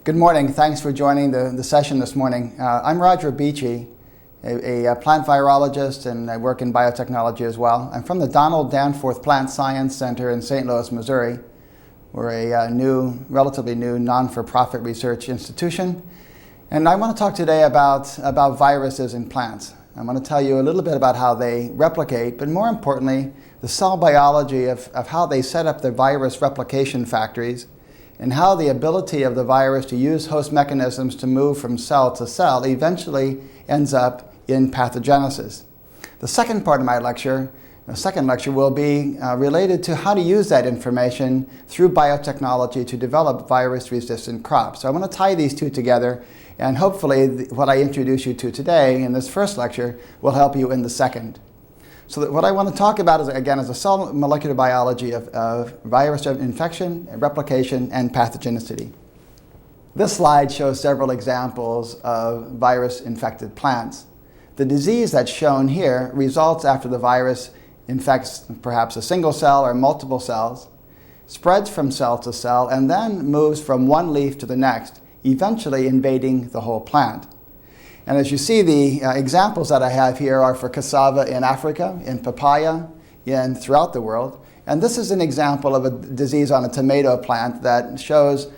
Good morning. Thanks for joining the session this morning. I'm Roger Beachy, a plant virologist, and I work in biotechnology as well. I'm from the Danforth Plant Science Center in St. Louis, Missouri. We're a relatively new non-for-profit research institution. And I want to talk today about viruses in plants. I want to tell you a little bit about how they replicate, but more importantly, the cell biology of how they set up the virus replication factories, and how the ability of the virus to use host mechanisms to move from cell to cell eventually ends up in pathogenesis. The second part of my lecture, the second lecture, will be related to how to use that information through biotechnology to develop virus-resistant crops. So I want to tie these two together, and hopefully what I introduce you to today in this first lecture will help you in the second. So what I want to talk about is the cell molecular biology of virus infection, replication, and pathogenicity. This slide shows several examples of virus-infected plants. The disease that's shown here results after the virus infects perhaps a single cell or multiple cells, spreads from cell to cell, and then moves from one leaf to the next, eventually invading the whole plant. And as you see, the examples that I have here are for cassava in Africa, in papaya, throughout the world. And this is an example of a disease on a tomato plant that shows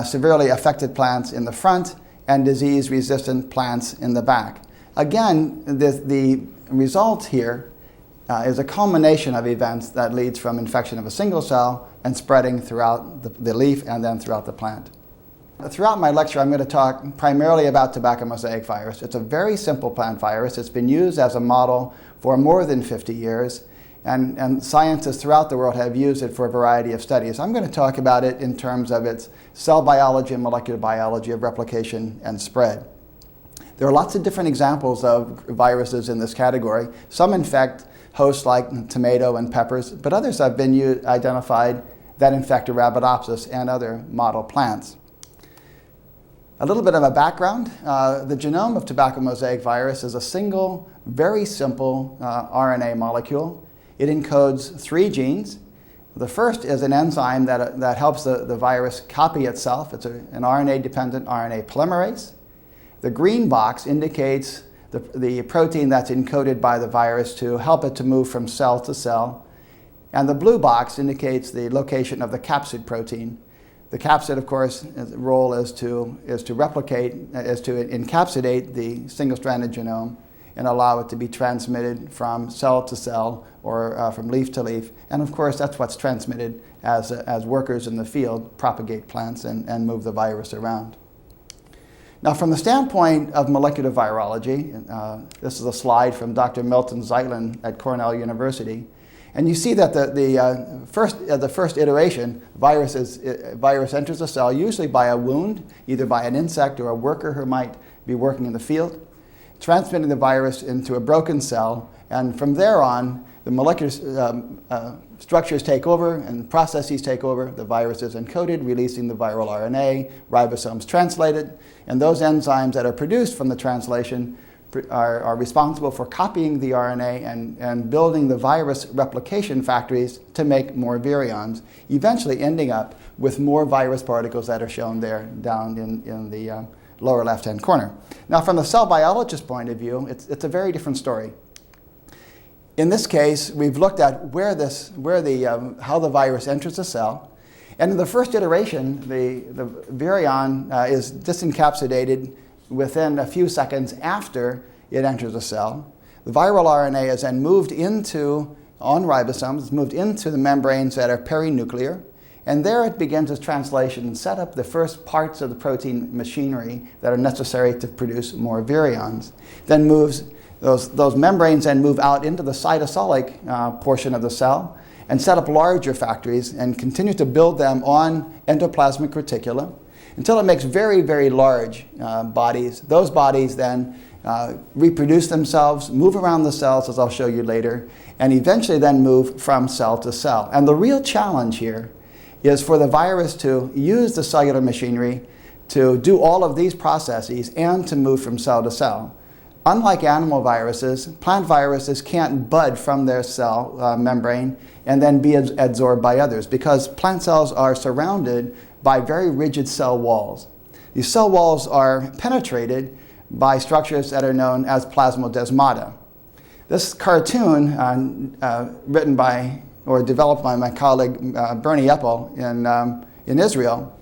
severely affected plants in the front and disease-resistant plants in the back. Again, the result here is a culmination of events that leads from infection of a single cell and spreading throughout the leaf and then throughout the plant. Throughout my lecture, I'm going to talk primarily about tobacco mosaic virus. It's a very simple plant virus. It's been used as a model for more than 50 years, and scientists throughout the world have used it for a variety of studies. I'm going to talk about it in terms of its cell biology and molecular biology of replication and spread. There are lots of different examples of viruses in this category. Some infect hosts like tomato and peppers, but others have been identified that infect Arabidopsis and other model plants. A little bit of a background. The genome of tobacco mosaic virus is a single, very simple RNA molecule. It encodes 3 genes. The first is an enzyme that helps the virus copy itself. It's an RNA-dependent RNA polymerase. The green box indicates the protein that's encoded by the virus to help it to move from cell to cell. And the blue box indicates the location of the capsid protein. The capsid, of course, its role is to encapsulate the single-stranded genome and allow it to be transmitted from cell to cell or from leaf to leaf. And of course, that's what's transmitted as workers in the field propagate plants and move the virus around. Now, from the standpoint of molecular virology, this is a slide from Dr. Milton Zeitlin at Cornell University. And you see that the first iteration, virus enters the cell usually by a wound, either by an insect or a worker who might be working in the field, transmitting the virus into a broken cell, and from there on, the molecular structures take over and processes take over. The virus is encoded, releasing the viral RNA, ribosomes translate it, and those enzymes that are produced from the translation are responsible for copying the RNA and building the virus replication factories to make more virions, eventually ending up with more virus particles that are shown there down in the lower left-hand corner. Now, from the cell biologist point of view, it's a very different story. In this case, we've looked at how the virus enters the cell. And in the first iteration, the virion is disencapsulated within a few seconds after it enters a cell. The viral RNA is then moved on ribosomes, it's moved into the membranes that are perinuclear, and there it begins its translation and set up the first parts of the protein machinery that are necessary to produce more virions. Then those membranes then move out into the cytosolic portion of the cell and set up larger factories and continue to build them on endoplasmic reticula until it makes very, very large bodies. Those bodies then reproduce themselves, move around the cells, as I'll show you later, and eventually then move from cell to cell. And the real challenge here is for the virus to use the cellular machinery to do all of these processes and to move from cell to cell. Unlike animal viruses, plant viruses can't bud from their cell membrane and then be absorbed by others because plant cells are surrounded by very rigid cell walls. These cell walls are penetrated by structures that are known as plasmodesmata. This cartoon, written by or developed by my colleague Bernie Eppel in Israel,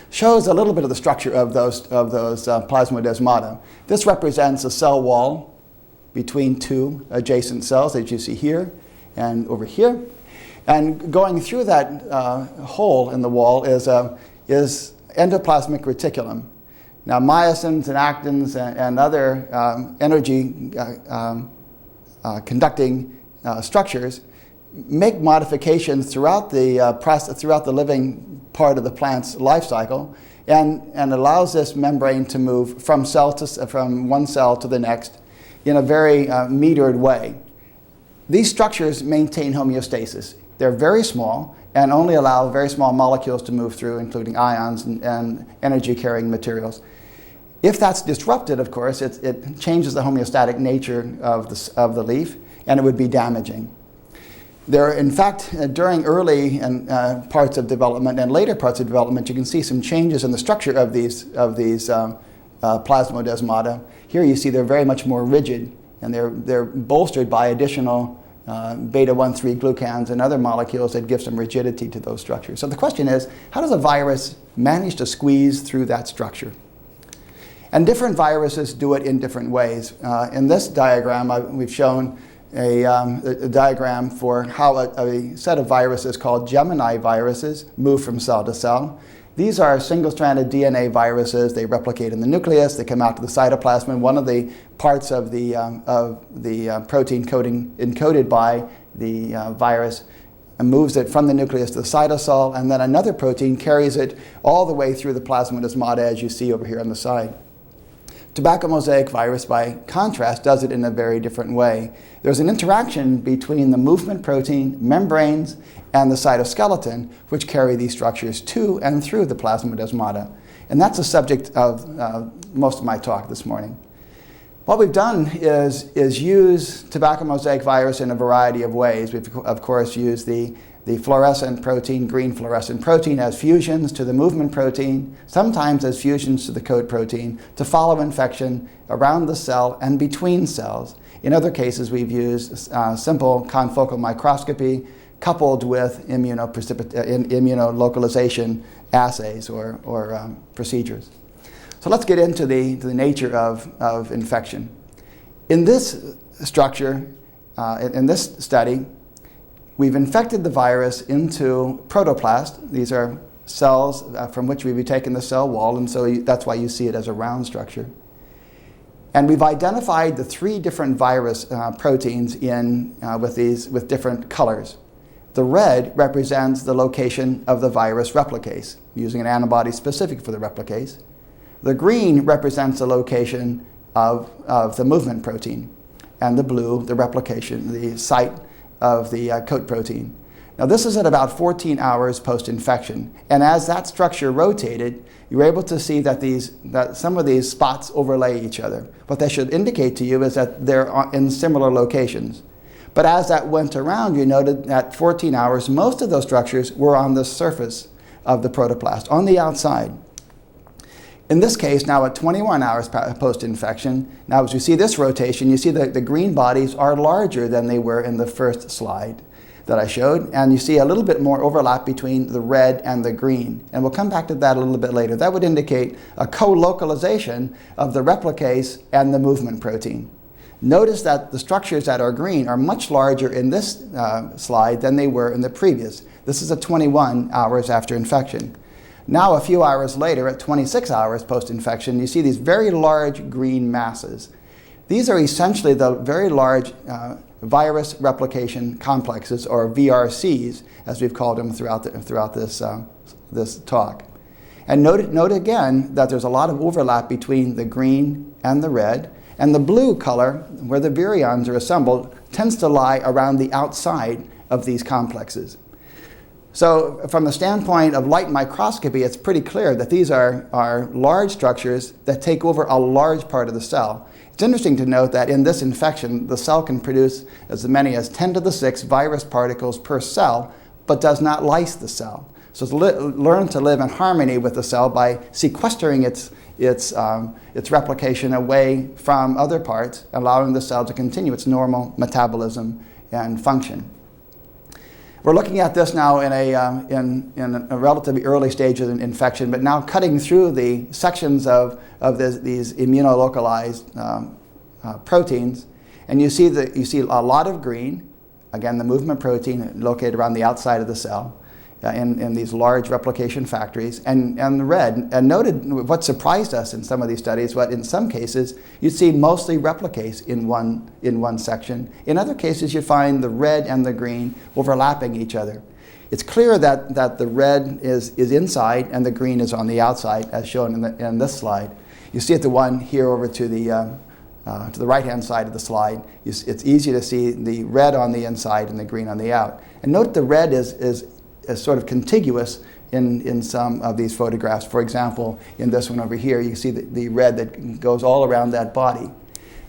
shows a little bit of the structure of those plasmodesmata. This represents a cell wall between two adjacent cells that you see here and over here. And going through that hole in the wall is endoplasmic reticulum. Now, myosins and actins and other energy conducting structures make modifications throughout the living part of the plant's life cycle, and allows this membrane to move from one cell to the next in a very metered way. These structures maintain homeostasis. They're very small and only allow very small molecules to move through, including ions and energy-carrying materials. If that's disrupted, of course, it changes the homeostatic nature of the leaf, and it would be damaging. In fact, during early parts of development and later parts of development, you can see some changes in the structure of these plasmodesmata. Here you see they're very much more rigid, and they're bolstered by additional beta-1,3 glucans and other molecules that give some rigidity to those structures. So the question is, how does a virus manage to squeeze through that structure? And different viruses do it in different ways. In this diagram, we've shown a diagram for how a set of viruses called Gemini viruses move from cell to cell. These are single-stranded DNA viruses. They replicate in the nucleus. They come out to the cytoplasm. One of the parts of the protein encoded by the virus moves it from the nucleus to the cytosol, and then another protein carries it all the way through the plasmodesmata, as you see over here on the side. Tobacco mosaic virus, by contrast, does it in a very different way. There's an interaction between the movement protein, membranes, and the cytoskeleton, which carry these structures to and through the plasmodesmata. And that's the subject of most of my talk this morning. What we've done is use tobacco mosaic virus in a variety of ways. We've, of course, used the fluorescent protein, green fluorescent protein, as fusions to the movement protein, sometimes as fusions to the coat protein, to follow infection around the cell and between cells. In other cases, we've used simple confocal microscopy coupled with immunolocalization assays or procedures. So let's get into the nature of infection. In this structure, in this study, we've infected the virus into protoplast. These are cells from which we've taken the cell wall, and so that's why you see it as a round structure. And we've identified the three different virus proteins with different colors. The red represents the location of the virus replicase, using an antibody specific for the replicase. The green represents the location of the movement protein, and the blue, the replication, the site of the coat protein. Now this is at about 14 hours post-infection, and as that structure rotated, you were able to see that some of these spots overlay each other. What that should indicate to you is that they're in similar locations. But as that went around, you noted that 14 hours, most of those structures were on the surface of the protoplast, on the outside. In this case, now at 21 hours post-infection, now as you see this rotation, you see that the green bodies are larger than they were in the first slide that I showed, and you see a little bit more overlap between the red and the green. And we'll come back to that a little bit later. That would indicate a co-localization of the replicase and the movement protein. Notice that the structures that are green are much larger in this slide than they were in the previous. This is at 21 hours after infection. Now, a few hours later, at 26 hours post-infection, you see these very large green masses. These are essentially the very large virus replication complexes, or VRCs, as we've called them throughout this talk. And note again that there's a lot of overlap between the green and the red, and the blue color, where the virions are assembled, tends to lie around the outside of these complexes. So from the standpoint of light microscopy, it's pretty clear that these are large structures that take over a large part of the cell. It's interesting to note that in this infection, the cell can produce as many as 10 to the 6 virus particles per cell, but does not lyse the cell. So to learn to live in harmony with the cell by sequestering its replication away from other parts, allowing the cell to continue its normal metabolism and function. We're looking at this now in a relatively early stage of an infection, but now cutting through the sections of these immunolocalized proteins, and you see a lot of green, again the movement protein located around the outside of the cell, in these large replication factories, and the red. And noted what surprised us in some of these studies, but in some cases you'd see mostly replicase in one section. In other cases you find the red and the green overlapping each other. It's clear that the red is inside and the green is on the outside, as shown in this slide. You see it, the one here over to the right-hand side of the slide. It's easy to see the red on the inside and the green on the out. And note the red is sort of contiguous in some of these photographs. For example, in this one over here, you see the red that goes all around that body.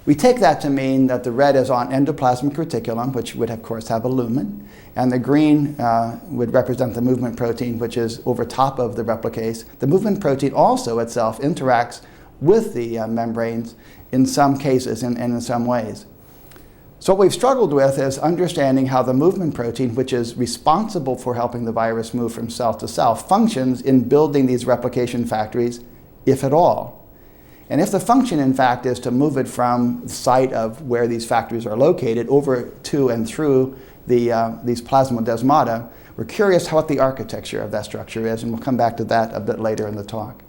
We take that to mean that the red is on endoplasmic reticulum, which would of course have a lumen, and the green would represent the movement protein, which is over top of the replicase. The movement protein also itself interacts with the membranes in some cases and in some ways. So what we've struggled with is understanding how the movement protein, which is responsible for helping the virus move from cell to cell, functions in building these replication factories, if at all. And if the function, in fact, is to move it from the site of where these factories are located over to and through these plasmodesmata, we're curious what the architecture of that structure is, and we'll come back to that a bit later in the talk.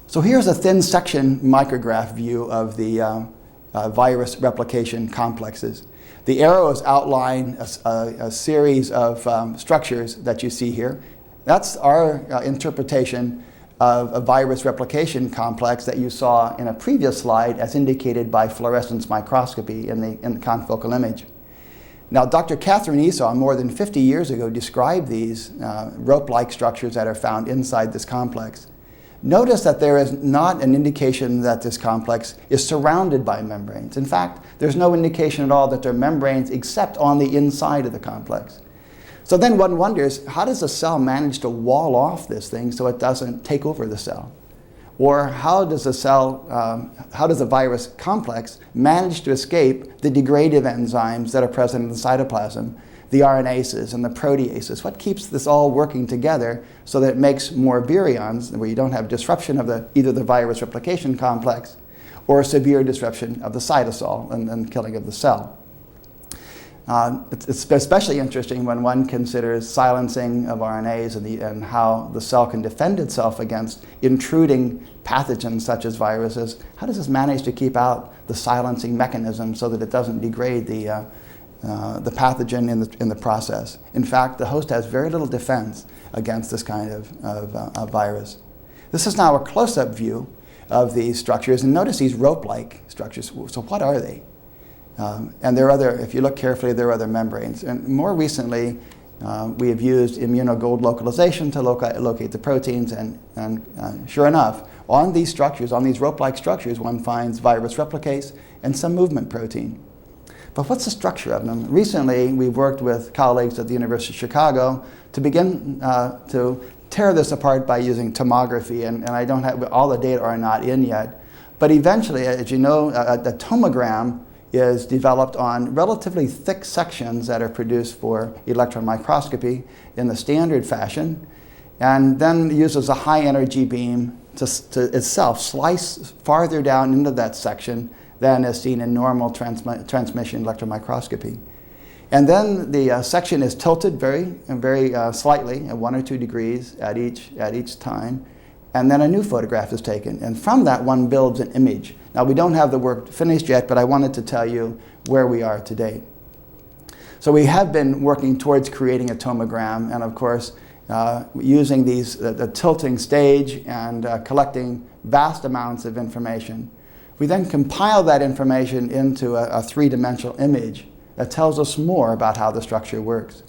So here's a thin section micrograph view of the virus replication complexes. The arrows outline a series of structures that you see here. That's our interpretation of a virus replication complex that you saw in a previous slide as indicated by fluorescence microscopy in the confocal image. Now, Dr. Catherine Esau, more than 50 years ago, described these rope-like structures that are found inside this complex. Notice that there is not an indication that this complex is surrounded by membranes. In fact, there's no indication at all that there are membranes except on the inside of the complex. So then one wonders, how does a cell manage to wall off this thing so it doesn't take over the cell? Or how does a virus complex manage to escape the degradative enzymes that are present in the cytoplasm, the RNases and the proteases? What keeps this all working together so that it makes more virions, where you don't have disruption of either the virus replication complex or a severe disruption of the cytosol and killing of the cell? It's especially interesting when one considers silencing of RNAs and how the cell can defend itself against intruding pathogens such as viruses. How does this manage to keep out the silencing mechanism so that it doesn't degrade the pathogen in the process? In fact, the host has very little defense against this kind of virus. This is now a close-up view of these structures, and notice these rope-like structures. So what are they? And there are other, if you look carefully, there are other membranes. And more recently, we have used immunogold localization to locate the proteins, and sure enough, on these structures, on these rope-like structures, one finds virus replicase and some movement protein. But what's the structure of them? Recently, we've worked with colleagues at the University of Chicago to begin to tear this apart by using tomography, and I don't have, all the data are not in yet. But eventually, as you know, a tomogram is developed on relatively thick sections that are produced for electron microscopy in the standard fashion, and then uses a high energy beam to itself slice farther down into that section than is seen in normal transmission electron microscopy. And then the section is tilted very slightly at 1 or 2 degrees at each time, and then a new photograph is taken. And from that, one builds an image. Now, we don't have the work finished yet, but I wanted to tell you where we are to date. So we have been working towards creating a tomogram, and of course, using the tilting stage and collecting vast amounts of information. We then compile that information into a three-dimensional image that tells us more about how the structure works.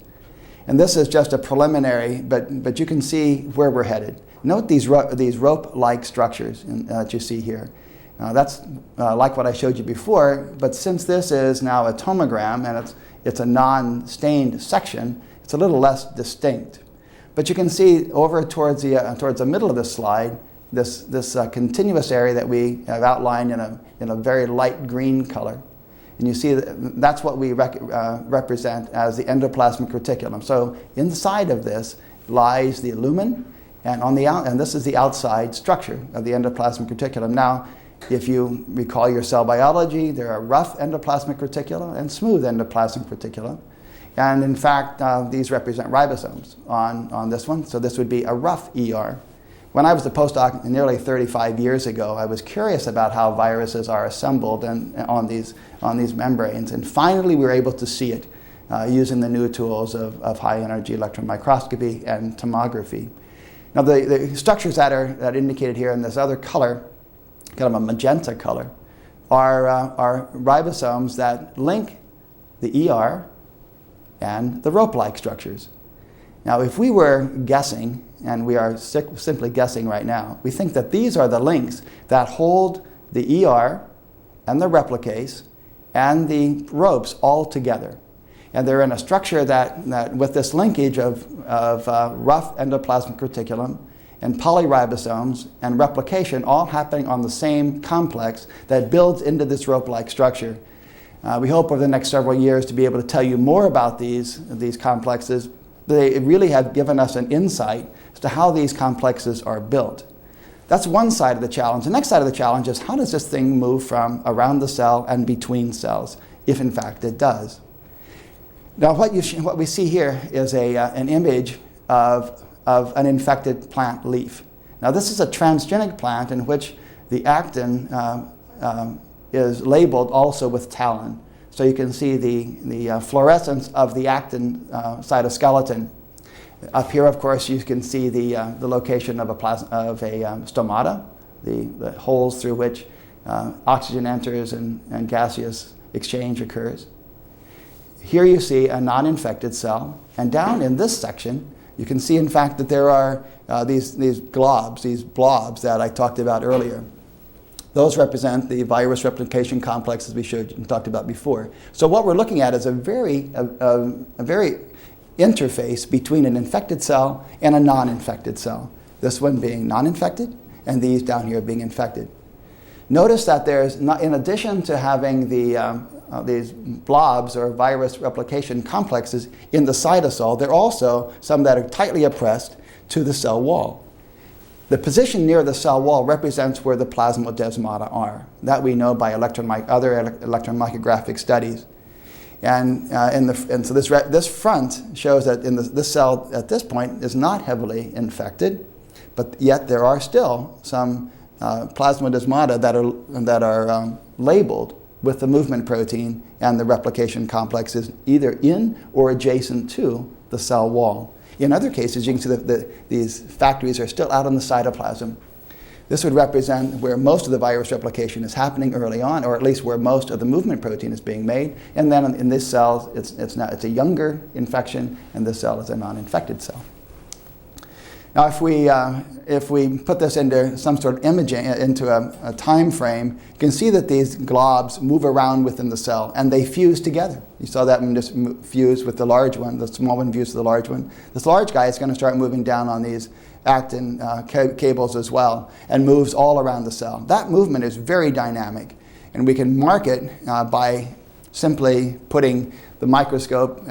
And this is just a preliminary, but you can see where we're headed. Note these rope-like structures that you see here. That's like what I showed you before, but since this is now a tomogram and it's a non-stained section, it's a little less distinct. But you can see over towards the middle of the slide, this continuous area that we have outlined in a very light green color. And you see that's what we represent as the endoplasmic reticulum. So inside of this lies the lumen, and this is the outside structure of the endoplasmic reticulum. Now, if you recall your cell biology, there are rough endoplasmic reticula and smooth endoplasmic reticula. And in fact, these represent ribosomes on this one. So this would be a rough ER. When I was a postdoc nearly 35 years ago, I was curious about how viruses are assembled on these membranes. And finally, we were able to see it using the new tools of high-energy electron microscopy and tomography. Now, the structures that are indicated here in this other color, kind of a magenta color, are ribosomes that link the ER and the rope-like structures. Now, if we were guessing, and we are simply guessing right now, we think that these are the links that hold the ER and the replicase and the ropes all together. And they're in a structure that with this linkage of rough endoplasmic reticulum and polyribosomes and replication all happening on the same complex that builds into this rope-like structure. We hope over the next several years to be able to tell you more about these complexes. They really have given us an insight as to how these complexes are built. That's one side of the challenge. The next side of the challenge is how does this thing move from around the cell and between cells, if in fact it does. Now what we see here is an image of an infected plant leaf. Now this is a transgenic plant in which the actin is labeled also with talon. So you can see the fluorescence of the actin cytoskeleton. Up here, of course, you can see the location of a stomata, the holes through which oxygen enters and gaseous exchange occurs. Here you see a non-infected cell, and down in this section, you can see, in fact, that there are these blobs that I talked about earlier. Those represent the virus replication complexes we showed and talked about before. So what we're looking at is a very interface between an infected cell and a non-infected cell. This one being non-infected, and these down here being infected. Notice that there's, in addition to having these blobs or virus replication complexes in the cytosol, there are also some that are tightly oppressed to the cell wall. The position near the cell wall represents where the plasmodesmata are. That we know by other electron micrographic studies. And so this front shows that this cell at this point is not heavily infected, but yet there are still some plasmodesmata that are labeled with the movement protein and the replication complexes either in or adjacent to the cell wall. In other cases, you can see that these factories are still out in the cytoplasm. This would represent where most of the virus replication is happening early on, or at least where most of the movement protein is being made. And then in this cell, it's a younger infection, and this cell is a non-infected cell. Now, if we put this into some sort of imaging, into a time frame, you can see that these globs move around within the cell, and they fuse together. You saw that one just fuse with the large one, the small one fused with the large one. This large guy is going to start moving down on these actin cables as well, and moves all around the cell. That movement is very dynamic, and we can mark it by simply putting the microscope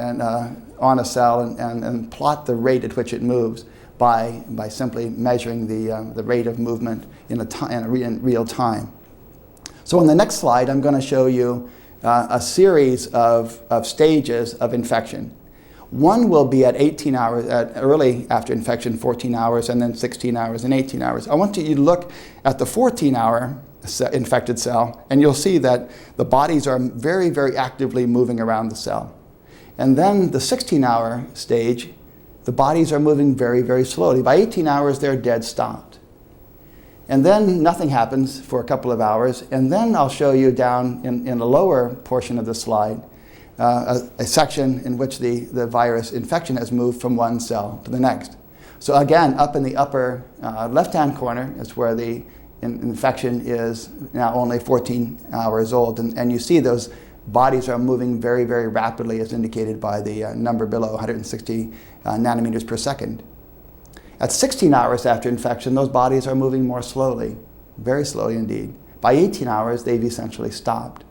on a cell and plot the rate at which it moves. By simply measuring the rate of movement in real time. So on the next slide, I'm going to show you a series of stages of infection. One will be at 18 hours, early after infection, 14 hours, and then 16 hours and 18 hours. I want you to look at the 14-hour infected cell, and you'll see that the bodies are very, very actively moving around the cell. And then the 16-hour stage, the bodies are moving very, very slowly. By 18 hours, they're dead stopped. And then nothing happens for a couple of hours. And then I'll show you down in the lower portion of the slide a section in which the virus infection has moved from one cell to the next. So again, up in the upper left-hand corner is where the infection is now only 14 hours old. And you see those bodies are moving very, very rapidly, as indicated by the number below, 160 nanometers per second. At 16 hours after infection, those bodies are moving more slowly, very slowly indeed. By 18 hours, they've essentially stopped.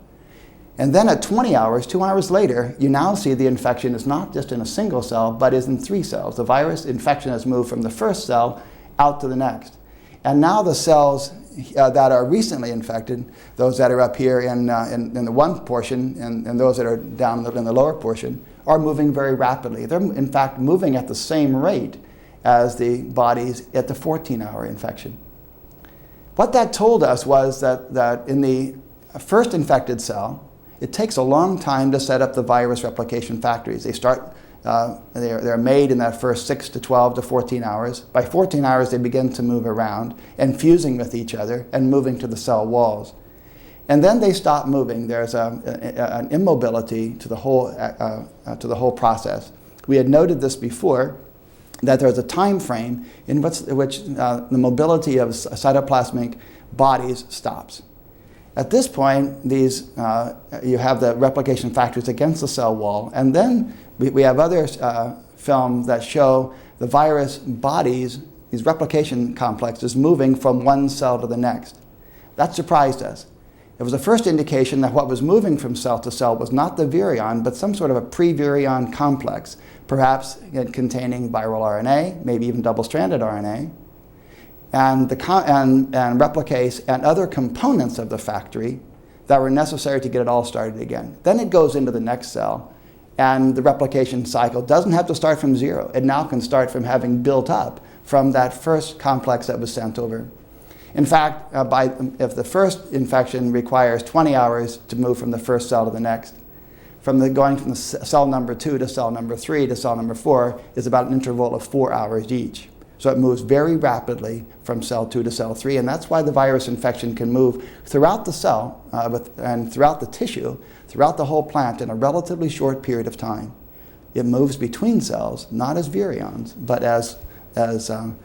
And then at 20 hours, 2 hours later, you now see the infection is not just in a single cell, but is in 3 cells. The virus infection has moved from the first cell out to the next. And now the cells that are recently infected, those that are up here in the one portion and those that are down in the lower portion, are moving very rapidly. They're in fact moving at the same rate as the bodies at the 14-hour infection. What that told us was that in the first infected cell, it takes a long time to set up the virus replication factories. They start, they're made in that first 6 to 12 to 14 hours. By 14 hours, they begin to move around and fusing with each other and moving to the cell walls. And then they stop moving. There's an immobility to the whole process. We had noted this before, that there's a time frame in which the mobility of cytoplasmic bodies stops. At this point, you have the replication factors against the cell wall, and then we have other films that show the virus bodies, these replication complexes, moving from one cell to the next. That surprised us. It was the first indication that what was moving from cell to cell was not the virion, but some sort of a pre-virion complex, perhaps containing viral RNA, maybe even double-stranded RNA, and replicase and other components of the factory that were necessary to get it all started again. Then it goes into the next cell, and the replication cycle doesn't have to start from zero. It now can start from having built up from that first complex that was sent over. In fact, if the first infection requires 20 hours to move from the first cell to the next, going from the cell number 2 to cell number 3 to cell number 4 is about an interval of 4 hours each. So it moves very rapidly from cell 2 to cell 3, and that's why the virus infection can move throughout the cell and throughout the tissue, throughout the whole plant in a relatively short period of time. It moves between cells, not as virions, but as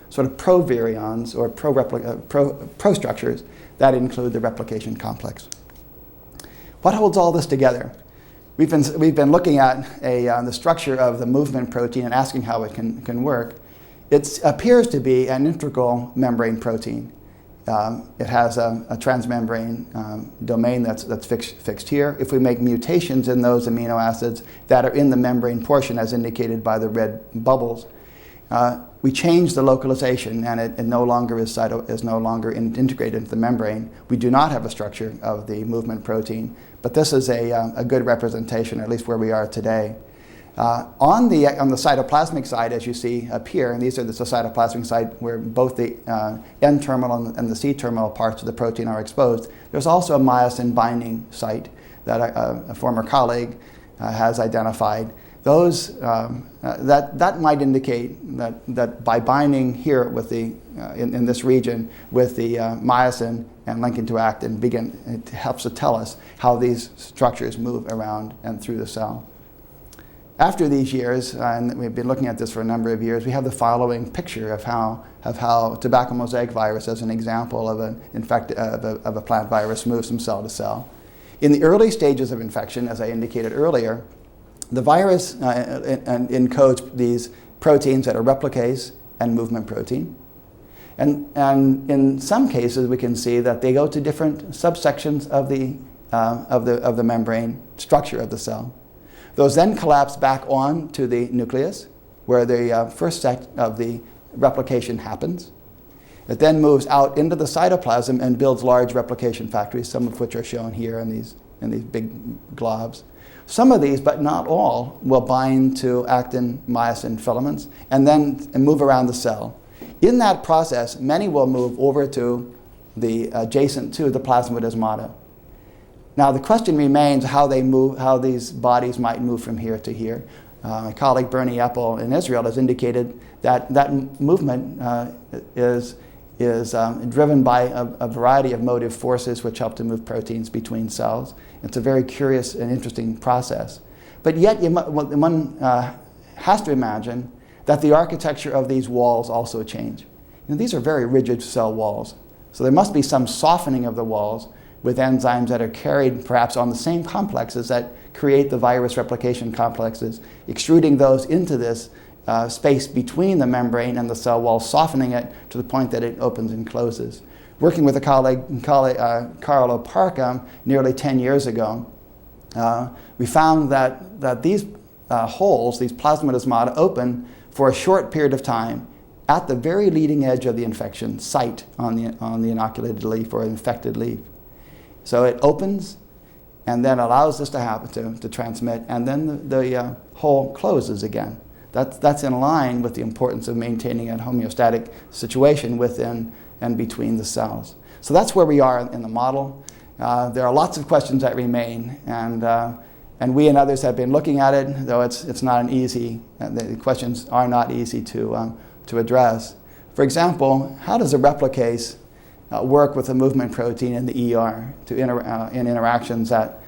sort of pro-virions or pro-structures that include the replication complex. What holds all this together? We've been looking at the structure of the movement protein and asking how it can work. It appears to be an integral membrane protein. It has a transmembrane domain that's fixed here. If we make mutations in those amino acids that are in the membrane portion, as indicated by the red bubbles, we change the localization, and it no longer is no longer integrated into the membrane. We do not have a structure of the movement protein, but this is a good representation, at least where we are today. On the cytoplasmic side, as you see up here, and these are the cytoplasmic side where both the N-terminal and the C-terminal parts of the protein are exposed, there's also a myosin binding site that a former colleague has identified. Those that might indicate that by binding here with in this region with the myosin and linking to actin, it helps to tell us how these structures move around and through the cell. After these years, and we've been looking at this for a number of years, we have the following picture of how tobacco mosaic virus, as an example of a plant virus, moves from cell to cell. In the early stages of infection, as I indicated earlier, the virus encodes these proteins that are replicase and movement protein. And in some cases, we can see that they go to different subsections of the membrane structure of the cell. Those then collapse back on to the nucleus, where the first set of the replication happens. It then moves out into the cytoplasm and builds large replication factories, some of which are shown here in these big globs. Some of these, but not all, will bind to actin myosin filaments and then move around the cell. In that process, many will move over to the adjacent to the plasmodesmata. Now the question remains how these bodies might move from here to here. My colleague Bernie Eppel in Israel has indicated that movement is driven by a variety of motive forces which help to move proteins between cells. It's a very curious and interesting process. But yet one has to imagine that the architecture of these walls also change. These are very rigid cell walls. So there must be some softening of the walls with enzymes that are carried perhaps on the same complexes that create the virus replication complexes, extruding those into this space between the membrane and the cell wall, softening it to the point that it opens and closes. Working with a colleague Carlo Parkham nearly 10 years ago, we found that these holes, these plasmodesmata, open for a short period of time at the very leading edge of the infection site on the inoculated leaf or infected leaf. So it opens and then allows this to happen, to transmit, and then the hole closes again. That's in line with the importance of maintaining a homeostatic situation within and between the cells. So that's where we are in the model. There are lots of questions that remain, and we and others have been looking at it, though it's not an easy, the questions are not easy to address. For example, how does a replicase work with a movement protein in the ER in interactions that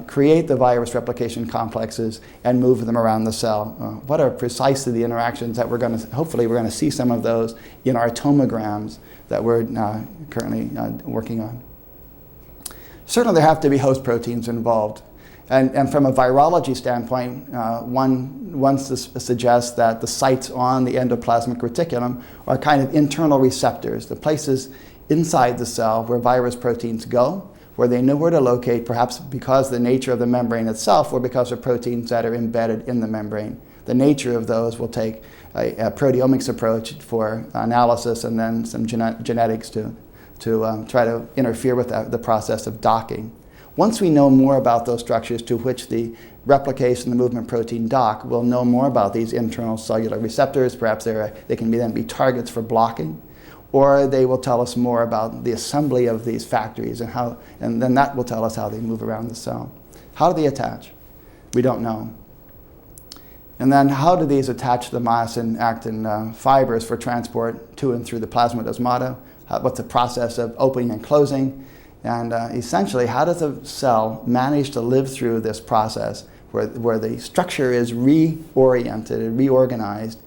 create the virus replication complexes and move them around the cell? What are precisely the interactions that hopefully we're going to see some of those in our tomograms that we're currently working on. Certainly there have to be host proteins involved. And from a virology standpoint, one suggests that the sites on the endoplasmic reticulum are kind of internal receptors, the places inside the cell where virus proteins go, where they know where to locate, perhaps because of the nature of the membrane itself or because of proteins that are embedded in the membrane. The nature of those will take a proteomics approach for analysis and then some genetics to try to interfere with the process of docking. Once we know more about those structures to which the replicase and the movement protein dock, we'll know more about these internal cellular receptors. Perhaps they can then be targets for blocking, or they will tell us more about the assembly of these factories and then that will tell us how they move around the cell. How do they attach? We don't know. And then how do these attach to the myosin actin fibers for transport to and through the plasmodesmata? What's the process of opening and closing? And essentially, how does a cell manage to live through this process where the structure is reoriented and reorganized,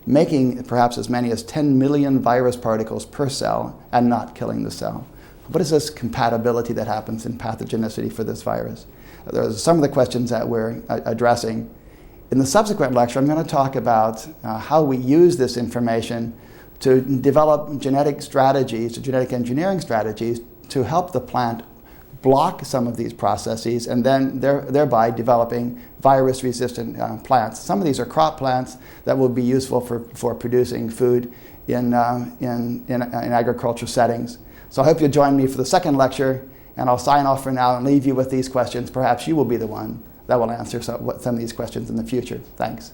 making perhaps as many as 10 million virus particles per cell and not killing the cell? What is this compatibility that happens in pathogenicity for this virus? Those are some of the questions that we're addressing. In the subsequent lecture, I'm going to talk about how we use this information to develop genetic strategies, genetic engineering strategies, to help the plant block some of these processes and then thereby developing virus-resistant plants. Some of these are crop plants that will be useful for producing food in agricultural settings. So I hope you'll join me for the second lecture, and I'll sign off for now and leave you with these questions. Perhaps you will be the one that will answer some of these questions in the future. Thanks.